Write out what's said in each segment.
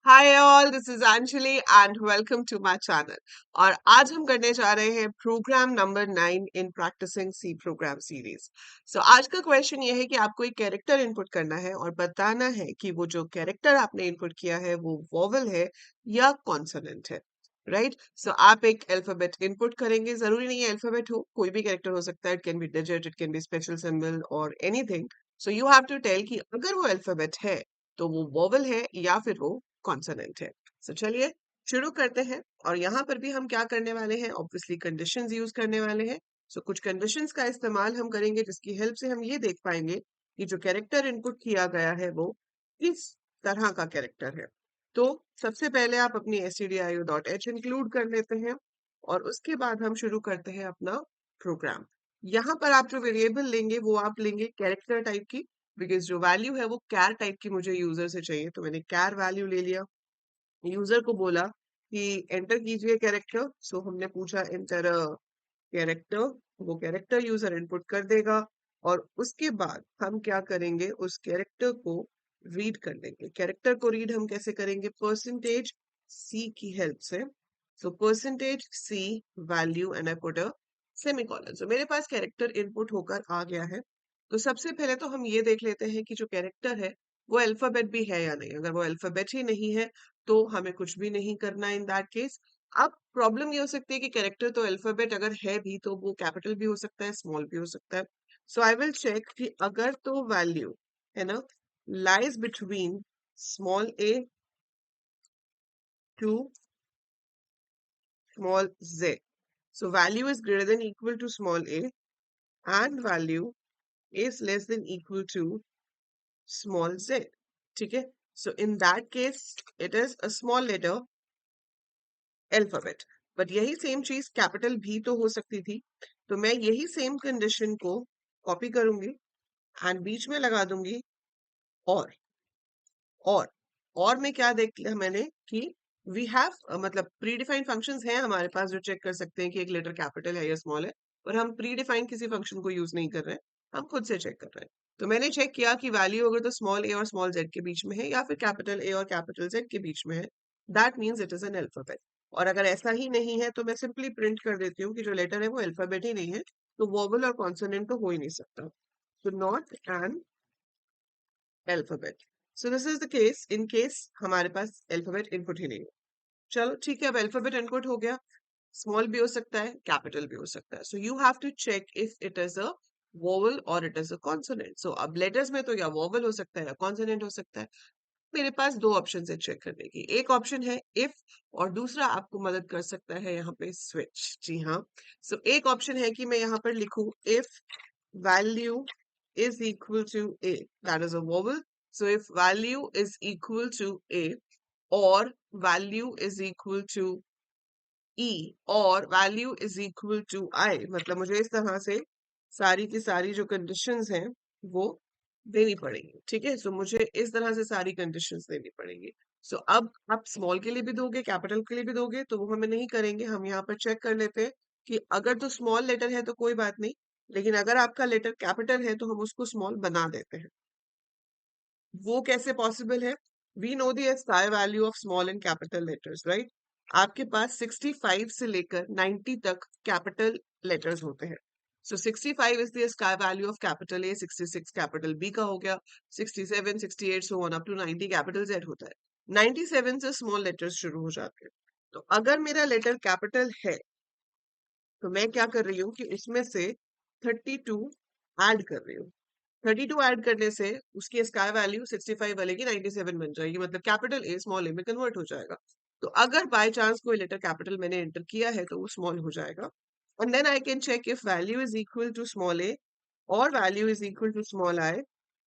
Hi all, this is Anjali and welcome to my channel. और आज हम करने जा रहे हैं program number 9 in practising C program series. So आज का क्वेश्चन ये है कि आपको एक कैरेक्टर इनपुट करना है और बताना है कि वो जो कैरेक्टर आपने इनपुट किया है वो वोवेल है या कॉन्सोनेंट है। राइट, सो आप एक अल्फाबेट इनपुट करेंगे। जरूरी नहीं है अल्फाबेट हो, कोई भी कैरेक्टर हो सकता है। It can be digit, it can be special symbol और anything. So you have to tell कि अगर वो अल्फाबेट है तो वो वोवेल है या फिर वो कॉन्सोनेंट है। सो चलिए शुरू करते हैं। और यहाँ पर भी हम क्या करने वाले हैं, ऑब्वियसली कंडीशंस यूज करने वाले हैं। सो कुछ कंडीशंस का इस्तेमाल हम करेंगे जिसकी हेल्प से हम ये देख पाएंगे कि जो कैरेक्टर इनपुट किया गया है वो किस तरह का कैरेक्टर है। तो सबसे पहले आप अपनी stdio.h इंक्लूड कर लेते हैं और उसके बाद हम शुरू करते हैं अपना प्रोग्राम। यहाँ पर आप जो वेरिएबल लेंगे वो आप लेंगे कैरेक्टर टाइप की, बिकॉज जो वैल्यू है वो कैर टाइप की मुझे यूजर से चाहिए, तो मैंने कैर वैल्यू ले लिया। यूजर को बोला कि एंटर कीजिए कैरेक्टर। सो हमने पूछा एंटर कैरेक्टर। वो कैरेक्टर यूजर इनपुट कर देगा और उसके बाद हम क्या करेंगे, उस कैरेक्टर को रीड कर लेंगे। कैरेक्टर को रीड हम कैसे करेंगे, परसेंटेज सी की हेल्प से। So percentage C value and I put a semicolon. सो मेरे पास कैरेक्टर इनपुट होकर आ गया है। तो सबसे पहले तो हम ये देख लेते हैं कि जो कैरेक्टर है वो अल्फाबेट भी है या नहीं। अगर वो अल्फाबेट ही नहीं है तो हमें कुछ भी नहीं करना इन दैट केस। अब प्रॉब्लम ये हो सकती है कि कैरेक्टर तो अल्फाबेट अगर है भी तो वो कैपिटल भी हो सकता है, स्मॉल भी हो सकता है। सो आई विल चेक कि अगर तो वैल्यू है ना lies between small a to small z. So value is greater than equal to small a and value is less than equal to small z. ठीक है, so in that case it is a small letter alphabet. But यही same चीज capital भी तो हो सकती थी। तो मैं यही सेम कंडीशन को कॉपी करूंगी एंड बीच में लगा दूंगी और और और में क्या देख लिया मैंने कि वी हैव मतलब प्री डिफाइंड फंक्शंस हैं हमारे पास जो चेक कर सकते हैं कि एक लेटर कैपिटल है या स्मॉल है। पर हम प्री डिफाइंड किसी फंक्शन को यूज नहीं कर रहे हैं, हम खुद से चेक कर रहे हैं। तो मैंने चेक किया कि वैल्यू अगर तो स्मॉल ए और स्मॉल जेड के बीच में है या फिर कैपिटल ए और कैपिटल जेड के बीच में है, that means it is an alphabet. और अगर ऐसा ही नहीं है तो मैं सिंपली प्रिंट कर देती हूँ कि जो लेटर है वो अल्फाबेट ही नहीं है, तो वोवेल और कॉन्सोनेंट तो हो ही नहीं सकता। तो not an alphabet. So this is the case in case हमारे पास अल्फाबेट इनपुट ही नहीं है। चलो ठीक है, अब अल्फाबेट इनपुट हो गया। स्मॉल भी हो सकता है, कैपिटल भी हो सकता है। So you have to check if it is a vowel और it is a consonant. So अब लेटर्स में तो या वोवेल हो सकता है या कॉन्सोनेंट हो सकता है। मेरे पास दो ऑप्शन है चेक करने की। एक ऑप्शन है इफ और दूसरा आपको मदद कर सकता है यहाँ पे स्विच। जी हाँ, सो एक ऑप्शन है कि मैं यहाँ पर लिखूं if value is equal to A. That is a vowel. So if value is equal to A or value is equal to E और value is equal to I, मतलब मुझे इस तरह से सारी की सारी जो कंडीशंस हैं वो देनी पड़ेगी। ठीक है, सो मुझे इस तरह से सारी कंडीशंस देनी पड़ेगी। सो अब आप स्मॉल के लिए भी दोगे, कैपिटल के लिए भी दोगे, तो वो हमें नहीं करेंगे। हम यहाँ पर चेक कर लेते हैं कि अगर तो स्मॉल लेटर है तो कोई बात नहीं, लेकिन अगर आपका लेटर कैपिटल है तो हम उसको स्मॉल बना देते हैं। वो कैसे पॉसिबल है? We know the SI value of small and capital letters, right? आपके पास 65 से लेकर 90 तक कैपिटल लेटर्स होते हैं। So 65 is the SI value of capital A, 66 capital B का हो गया, 67 68 so on up to 90 capital Z होता है। 97 से स्मॉल लेटर्स शुरू हो जाते हैं। तो अगर मेरा लेटर कैपिटल है तो मैं क्या कर रही हूँ कि उसमें से 32 ऐड कर रही हूँ। 32 ऐड करने से उसकी स्काई वैल्यू 65 वाले की 97 बन जाएगी, मतलब कैपिटल ए स्मॉल ए में कन्वर्ट हो जाएगा। तो अगर बाय चांस कोई लेटर कैपिटल मैंने एंटर किया है तो वो स्मॉल हो जाएगा। And then I can check if value is equal to small A और value is equal to small I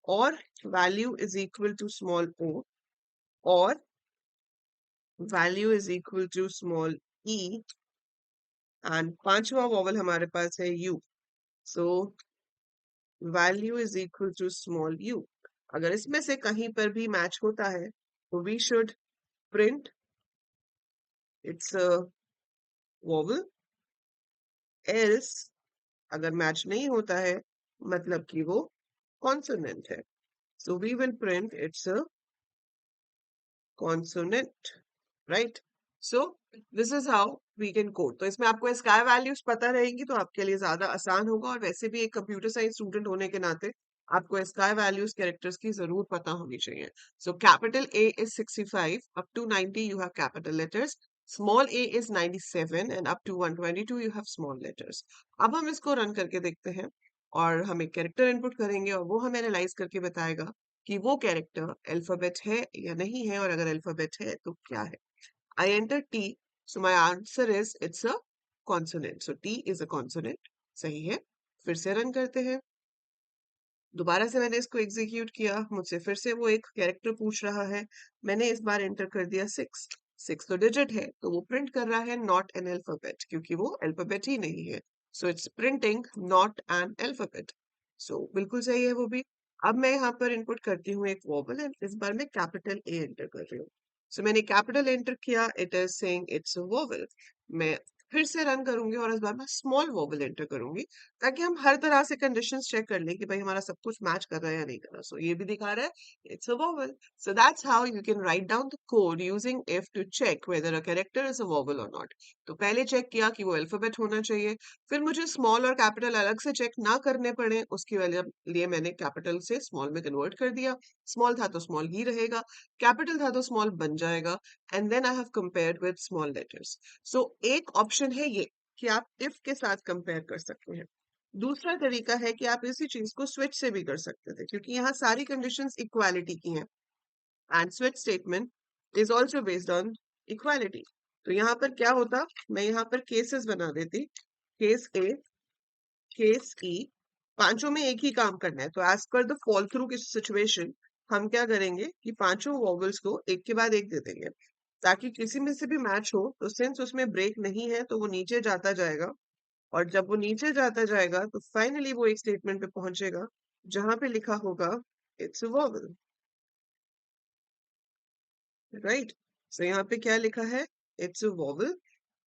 और value is equal to small O और value is equal to small E and पांचवा vowel हमारे पास है U. So value is equal to small U. अगर इसमें से कहीं पर भी मैच होता है तो we should print it's a vowel, else अगर मैच नहीं होता है मतलब कि वो कॉन्सोनेंट है। So we will print it's a consonant, right? So this is how we can code. तो इसमें आपको स्काई वैल्यूज पता रहेंगी तो आपके लिए ज्यादा आसान होगा, और वैसे भी एक कंप्यूटर साइंस स्टूडेंट होने के नाते आपको स्काई वैल्यूज कैरेक्टर्स की जरूर पता होनी चाहिए. So capital A is 65, up to 90 you have capital letters, small a is 97, and up to 122 you have small letters. अब हम इसको रन करके देखते हैं और हम एक कैरेक्टर इनपुट करेंगे और वो हमें एनालाइज करके बताएगा कि वो कैरेक्टर अल्फाबेट है या नहीं है, और अगर अल्फाबेट है तो क्या है. I enter T, so my answer is it's a consonant. So T is a consonant. सही है. फिर से रन करते हैं. दोबारा से मैंने इसको एग्जीक्यूट किया, मुझसे फिर से वो एक कैरेक्टर पूछ रहा है. मैंने इस बार एंटर कर दिया 6. 6 तो डिजिट है, तो वो प्रिंट कर रहा है नॉट एन अल्फाबेट, क्योंकि वो अल्फाबेट ही नहीं है. So it's printing not an alphabet. So बिल्कुल सही है वो भी. अब मैं यहाँ पर इनपुट करती हूँ एक वोबल, एंड इस बार मैं कैपिटल ए एंटर कर रही हूँ. सो मैंने कैपिटल एंटर किया, it is saying it's a vowel. मैं फिर से रन करूंगी और इस बार मैं स्मॉल वोबल एंटर करूंगी, ताकि हम हर तरह से कंडीशंस चेक कर लें कि भाई हमारा सब कुछ मैच कर रहा है या नहीं कर रहा. सो ये भी दिखा रहा है it's a vowel. So that's how you can write down the code using if to check whether a character is a vowel और नॉट. तो पहले चेक किया कि वो अल्फाबेट होना चाहिए, फिर मुझे स्मॉल और कैपिटल अलग से चेक ना करने पड़े उसकी वजह लिए मैंने कैपिटल से स्मॉल में कन्वर्ट कर दिया. स्मॉल था तो स्मॉल ही रहेगा, कैपिटल था तो स्मॉल बन जाएगा, and then I have compared with small letters. So एक ऑप्शन है ये कि आप इफ के साथ कंपेयर कर सकते हैं. दूसरा तरीका है कि आप इसी चीज को स्विच से भी कर सकते थे, क्योंकि यहाँ सारी कंडीशंस इक्वालिटी की हैं, and switch statement is also based on equality. तो यहाँ पर क्या होता, मैं यहाँ पर केसेस बना देती. केस ए, केस ई, पांचों में एक ही काम करना है. तो as per the fall through की सिचुएशन हम क्या करेंगे कि पांचों वॉवल्स को एक के बाद एक दे देंगे, ताकि किसी में से भी मैच हो तो सिंस उसमें ब्रेक नहीं है तो वो नीचे जाता जाएगा, और जब वो नीचे जाता जाएगा तो फाइनली वो एक स्टेटमेंट पे पहुंचेगा जहां पे लिखा होगा it's a vowel, right. So यहाँ पे क्या लिखा है, it's a vowel,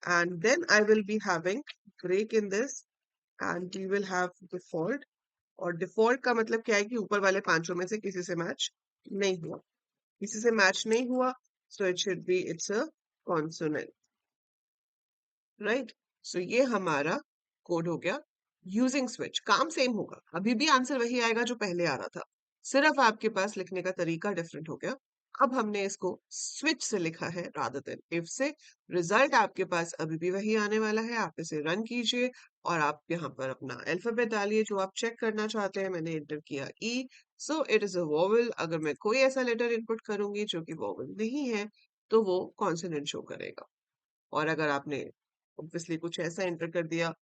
and then I will be having break in this, and you will have default. और डिफॉल्ट का मतलब क्या है कि ऊपर वाले पांचों में से किसी से मैच नहीं हुआ. किसी से मैच नहीं हुआ, so it should be it's a consonant, right. So ये हमारा कोड हो गया यूजिंग स्विच. काम सेम होगा, अभी भी आंसर वही आएगा जो पहले आ रहा था, सिर्फ आपके पास लिखने का तरीका डिफरेंट हो गया. अब हमने इसको स्विच से लिखा है रादर देन इफ से. रिजल्ट आपके पास अभी भी वही आने वाला है. आप इसे रन कीजिए और आप यहाँ पर अपना अल्फाबेट डालिए जो आप चेक करना चाहते हैं. मैंने एंटर किया E, so it is a vowel. अगर मैं कोई ऐसा लेटर इनपुट करूंगी जो कि वोवेल नहीं है तो वो कॉन्सोनेंट शो करेगा. और अगर आपने ऑब्वियसली कुछ ऐसा एंटर कर दिया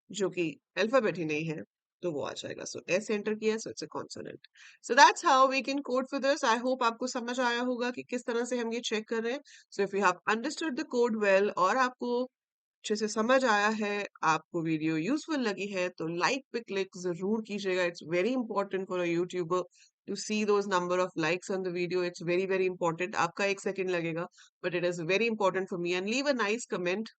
जो कि अल्फाबेट ही नहीं है तो वो आ जाएगा. सो एस एंटर किया, so it's a consonant. So that's how we can code for this. I hope आपको समझ आया होगा कि किस तरह से हम ये चेक कर रहे हैं. So if you have understood the code well और आपको अच्छे से समझ आया है, आपको वीडियो यूजफुल लगी है, तो लाइक पे क्लिक जरूर कीजिएगा. It's very important for a YouTuber to see those number of likes on the video. It's very very important. आपका 1 सेकंड लगेगा, but it is very important for me. And leave a nice comment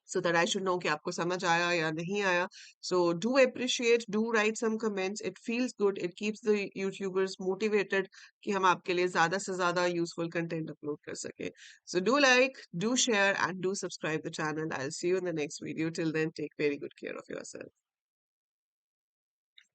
so that I should know कि आपको समझ आया या नहीं आया. So do appreciate, do write some comments. It feels good. It keeps the YouTubers motivated कि हम आपके लिए ज़्यादा से ज़्यादा useful content upload कर सके. So do like, do share, and do subscribe the channel. I'll see you in the next video. Till then, take very good care of yourself.